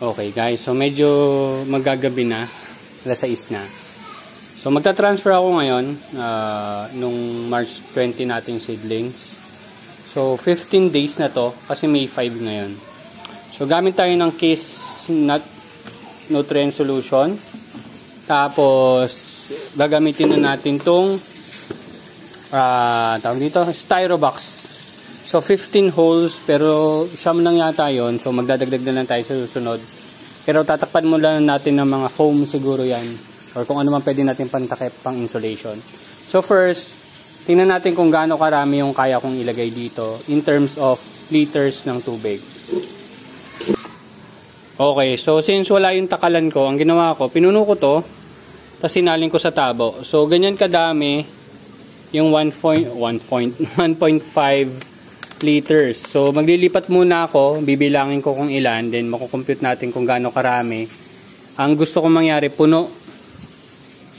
Okay guys, so medyo magagabi na, alas 6 na. So magta-transfer ako ngayon nung March 20 nating seedlings. So 15 days na to kasi May 5 ngayon. So gamit tayo ng case nut nutrient solution. Tapos gagamitin na natin tong tawag dito, styro box. So 15 holes pero siyam lang yata yon. So magdadagdag na lang tayo sa susunod. Pero tatakpan mo lang natin ng mga foam siguro yan. Or kung ano man pwede natin pantakip pang insulation. So first, tingnan natin kung gaano karami yung kaya kong ilagay dito in terms of liters ng tubig. Okay, so since wala yung takalan ko, ang ginawa ko, pinuno ko to, tapos sinalin ko sa tabo. So ganyan kadami yung 1.5 liters. So maglilipat muna ako, bibilangin ko kung ilan, then makukompute natin kung gaano karami. Ang gusto kong mangyari, puno.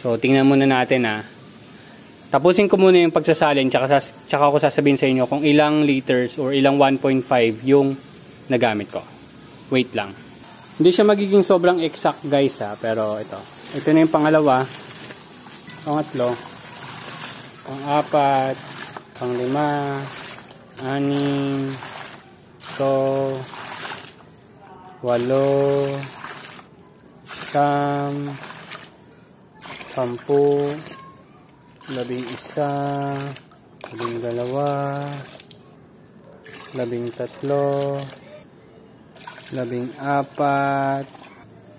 So tingnan muna natin Tapusin ko muna yung pagsasalin, tsaka ako sasabihin sa inyo kung ilang liters or ilang 1.5 yung nagamit ko. Wait lang. Hindi siya magiging sobrang exact guys pero ito na yung pangalawa, pangatlo, pang-apat, pang-lima, 6, 7, 8, 9, 10, 11,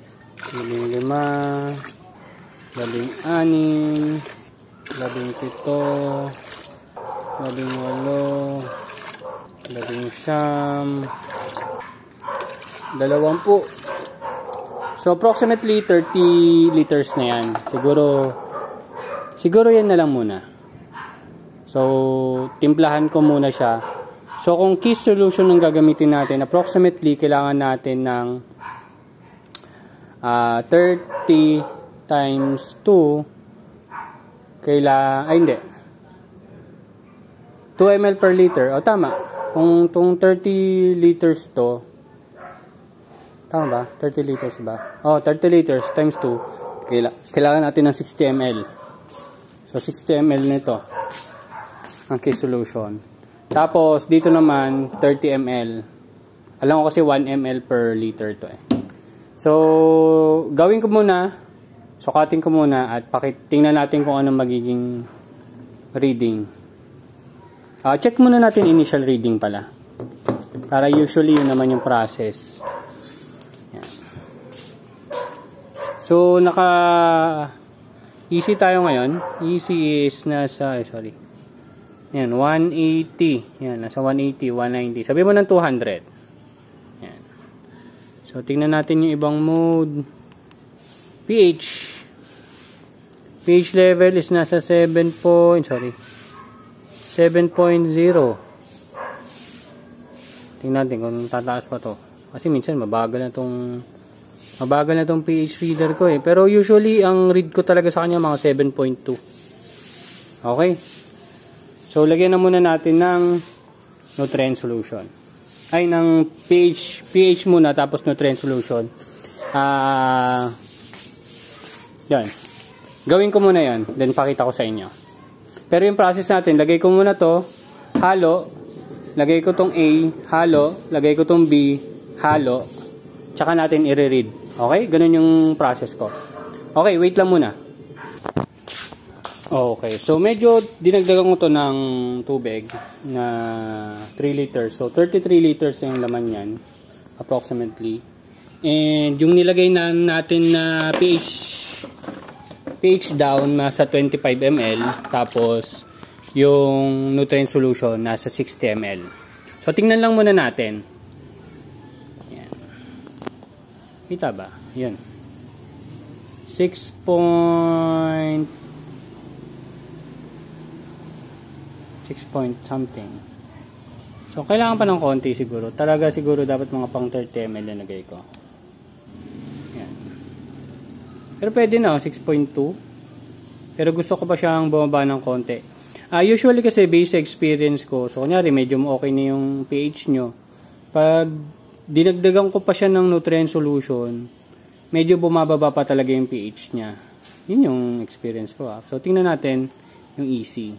12, 13, 14, 15, 16, 17, 20. So approximately 30 liters na yan. Siguro yan na lang muna. So timplahan ko muna siya. So kung key solution ang gagamitin natin, approximately kailangan natin ng 30 times 2 hindi 2 ml per liter. O tama. Kung 30 liters to, tama ba? 30 liters ba? 30 liters times 2. Kailangan natin ng 60 ml. So 60 ml nito ang key solution. Tapos dito naman 30 ml. Alam ko kasi 1 ml per liter to So gawin ko muna, sukatin ko muna at tingnan natin kung anong magiging reading. Check muna natin initial reading pala. Para usually yun naman yung process. Yan. So easy tayo ngayon. Easy is nasa Yan, 180. Yan, nasa 180, 190. Sabi mo ng 200. Yan. So tingnan natin yung ibang mode. pH level is nasa 7.0. Tingnan natin kung tataas pa to. Kasi minsan mabagal na tong pH reader ko Pero usually ang read ko talaga sa kanya mga 7.2. Okay. So lagyan na muna natin ng nutrient solution. Ng pH muna tapos nutrient solution. Yan. Gawin ko muna 'yan, then pakita ko sa inyo. Pero yung process natin, lagay ko muna to, halo, lagay ko tong A, halo, lagay ko tong B, halo, tsaka natin i-read. Okay? Ganun yung process ko. Okay, wait lang muna. Okay, so medyo dinagdagan ko to ng tubig na 3 liters. So 33 liters yung laman yan, approximately. And yung nilagay na natin na pH down nasa 25 ml, tapos yung nutrient solution nasa 60 ml. So tingnan lang muna natin. Yan. Kita ba? Yan. 6 point something. So kailangan pa ng konti siguro. Talaga siguro dapat mga pang 30 ml na lagay ko. Yan. Pero pwede na 6.2. Pero gusto ko pa siyang bumaba ng konti. Usually kasi based sa experience ko, so kunyari medyo okay na yung pH nyo. Pag dinagdagan ko pa siya ng nutrient solution, medyo bumababa pa talaga yung pH niya. Yun yung experience ko. So, tingnan natin yung EC.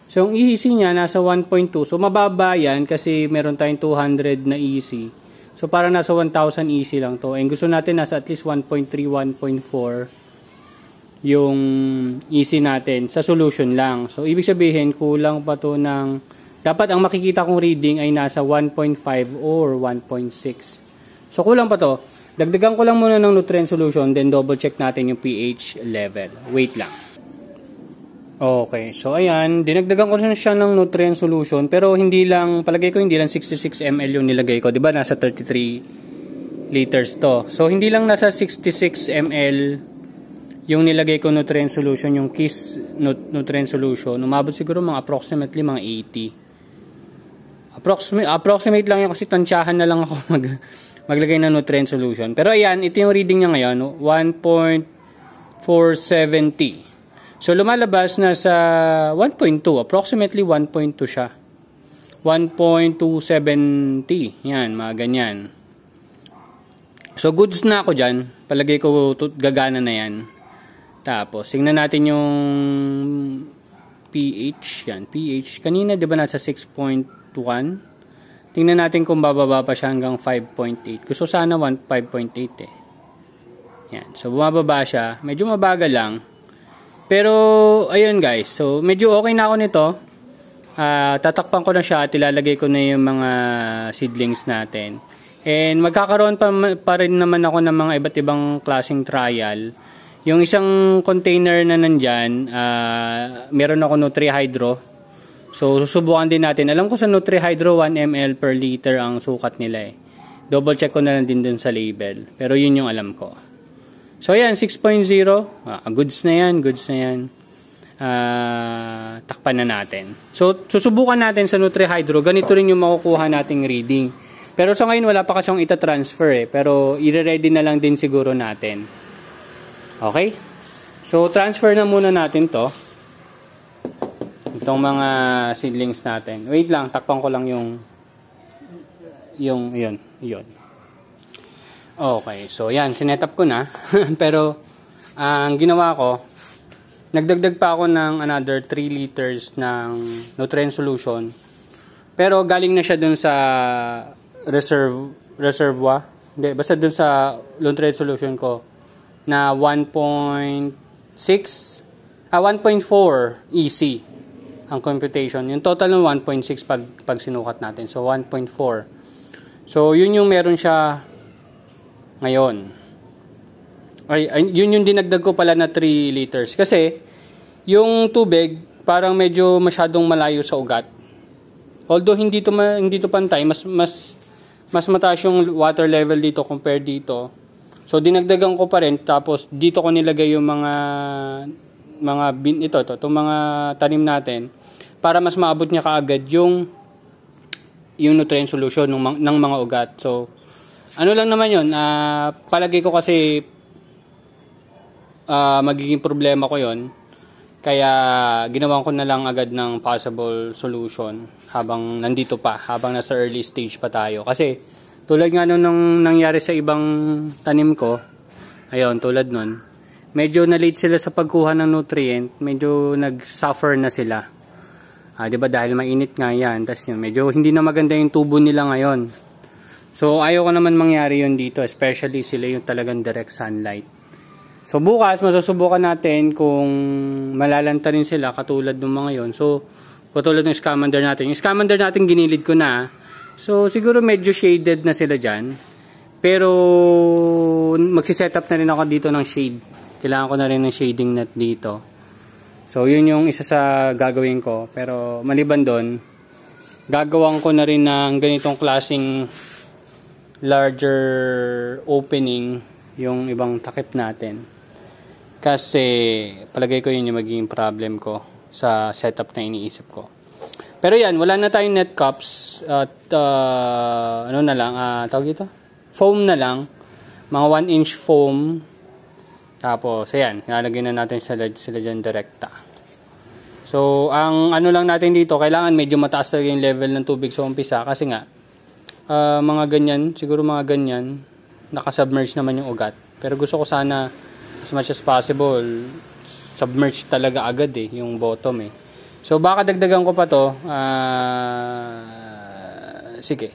So, yung EC niya nasa 1.2. So, mababa yan kasi meron tayong 200 na EC. So, para nasa 1,000 EC lang to. And gusto natin nasa at least 1.3, 1.4 yung EC natin sa solution lang. So, ibig sabihin, kulang pa to ng, dapat ang makikita kong reading ay nasa 1.5 or 1.6. So, kulang pa to. Dagdagan ko lang muna ng nutrient solution, then double check natin yung pH level. Wait lang. Okay, so ayan, dinagdagan ko siya ng nutrient solution, pero hindi lang, palagay ko hindi lang 66 ml yung nilagay ko, 'di ba? Nasa 33 liters to. So hindi lang nasa 66 ml yung nilagay ko nutrient solution, yung KISS nutrient solution. Umabot siguro mga approximately mga 80. Approximate lang yan kasi tansyahan na lang ako maglagay ng nutrient solution. Pero ayan, ito yung reading niya ngayon, 1.470. So, lumalabas na sa 1.2. Approximately 1.2 siya. 1.270. Yan, mga ganyan. So, goods na ako dyan. Palagay ko gagana na yan. Tapos, tingnan natin yung pH. Yan, pH. Kanina, di ba nasa 6.1? Tingnan natin kung bababa pa siya hanggang 5.8. Gusto sana 5.8 eh. Yan. So, bumababa siya. Medyo mabagal lang. Pero, ayun guys. So, medyo okay na ako nito. Tatakpan ko na siya at ilalagay ko na yung mga seedlings natin. And magkakaroon pa rin naman ako ng mga iba't ibang klaseng trial. Yung isang container na nandyan, meron ako Nutri-Hydro. So, susubukan din natin. Alam ko sa Nutri-Hydro, 1 ml per liter ang sukat nila eh. Double check ko na lang din dun sa label. Pero yun yung alam ko. So, ayan, 6.0. Goods na yan, goods na yan. Takpan na natin. So, susubukan natin sa Nutri-Hydro. Ganito rin yung makukuha nating reading. Pero sa ngayon, wala pa kasyang ita-transfer eh. Pero, i-ready na lang din siguro natin. Okay? So, transfer na muna natin to. Itong mga seedlings natin. Wait lang, takpan ko lang yun. Okay, so yan, sinetup ko na. Pero, ang ginawa ko, nagdagdag pa ako ng another 3 liters ng nutrient solution. Pero galing na siya dun sa reservoir. Hindi, basta dun sa nutrient solution ko na 1.4 EC ang computation. Yung total ng 1.6 pag sinukat natin. So, 1.4. So, yun yung meron siya ngayon. Yun yung dinagdag ko pala na 3 liters. Kasi, yung tubig, parang medyo masyadong malayo sa ugat. Although, hindi to pantay, mas mataas yung water level dito compared dito. So, dinagdagan ko pa rin. Tapos, dito ko nilagay yung itong mga tanim natin para mas maabot niya kaagad yung nutrient solution ng mga ugat. So, ano lang naman yun, palagay ko kasi magiging problema ko yun. Kaya ginawan ko na lang agad ng possible solution habang nandito pa, habang nasa early stage pa tayo. Kasi tulad nga nung nangyari sa ibang tanim ko, ayun, tulad nun, medyo na-late sila sa pagkuha ng nutrient, medyo nag-suffer na sila. Diba dahil mainit nga yan, tas yun, medyo hindi na maganda yung tubo nila ngayon. So, ayaw ko naman mangyari yun dito, especially sila yung talagang direct sunlight. So, bukas, masusubukan natin kung malalanta rin sila katulad ng mga yon. So, katulad ng scamander natin. Yung scamander natin ginilid ko na. So, siguro medyo shaded na sila dyan. Pero, magsiset up na rin ako dito ng shade. Kailangan ko na rin ng shading net dito. So, yun yung isa sa gagawin ko. Pero, maliban doon, gagawin ko na rin ng ganitong klaseng larger opening yung ibang takip natin. Kasi, palagay ko yun yung magiging problem ko sa setup na iniisip ko. Pero yan, wala na tayong net cups. At, ano na lang, tawag ito? Foam na lang. Mga 1-inch foam. Tapos, ayan, nalagay na natin sila dyan direkta. So, ang ano lang natin dito, kailangan medyo mataas talaga yung level ng tubig sa umpisa. Kasi nga, mga ganyan, siguro mga ganyan, nakasubmerge naman yung ugat. Pero gusto ko sana, as much as possible, submerge talaga agad yung bottom So, baka dagdagan ko pa to. Sige.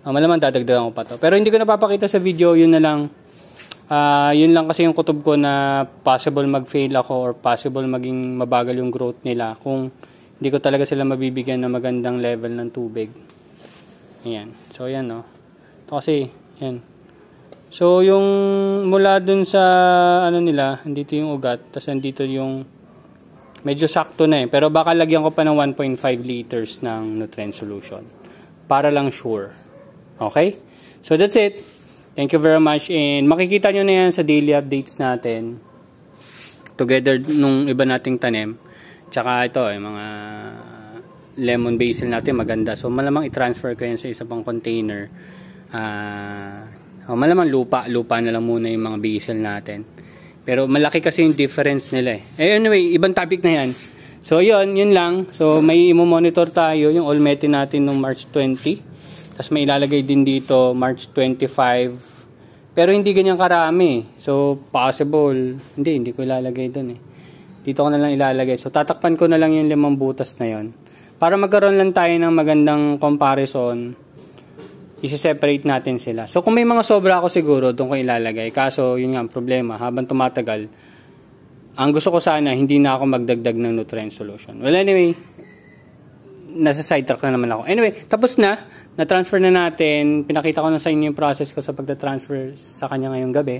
Malamang dadagdagan ko pa to. Pero hindi ko napapakita sa video, yun na lang. Yun lang kasi yung kutob ko na possible mag-fail ako or possible maging mabagal yung growth nila kung hindi ko talaga sila mabibigyan ng magandang level ng tubig. Ayan. So, ayan, no. Ito kasi, ayan. So, yung mula dun sa, nila, andito yung ugat, tapos andito yung, medyo sakto na pero baka lagyan ko pa ng 1.5 liters ng nutrient solution. Para lang sure. Okay? So, that's it. Thank you very much. And makikita nyo na yan sa daily updates natin. Together nung iba nating tanim. Tsaka ito, mga lemon basil natin maganda. So, malamang i-transfer ko yan sa isa pang container. Malamang lupa na lang muna yung mga basil natin. Pero malaki kasi yung difference nila anyway, ibang topic na yan. So yun lang. So may i-monitor tayo yung Olmete natin nung March 20. Tapos may ilalagay din dito March 25. Pero hindi ganyan karami. So possible, hindi ko ilalagay dun Dito ko na lang ilalagay. So tatakpan ko na lang yung 5 butas na yon. Para magkaroon lang tayo ng magandang comparison. Isi-separate natin sila. So, kung may mga sobra ako siguro, doon ko ilalagay. Kaso, yun nga ang problema. Habang tumatagal, ang gusto ko sana, hindi na ako magdagdag ng nutrient solution. Well, anyway, nasa sidetrack na naman ako. Anyway, tapos na. Na-transfer na natin. Pinakita ko na sa inyo yung process ko sa pagta-transfer sa kanya ngayong gabi.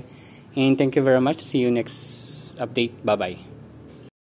And thank you very much. See you next update. Bye-bye.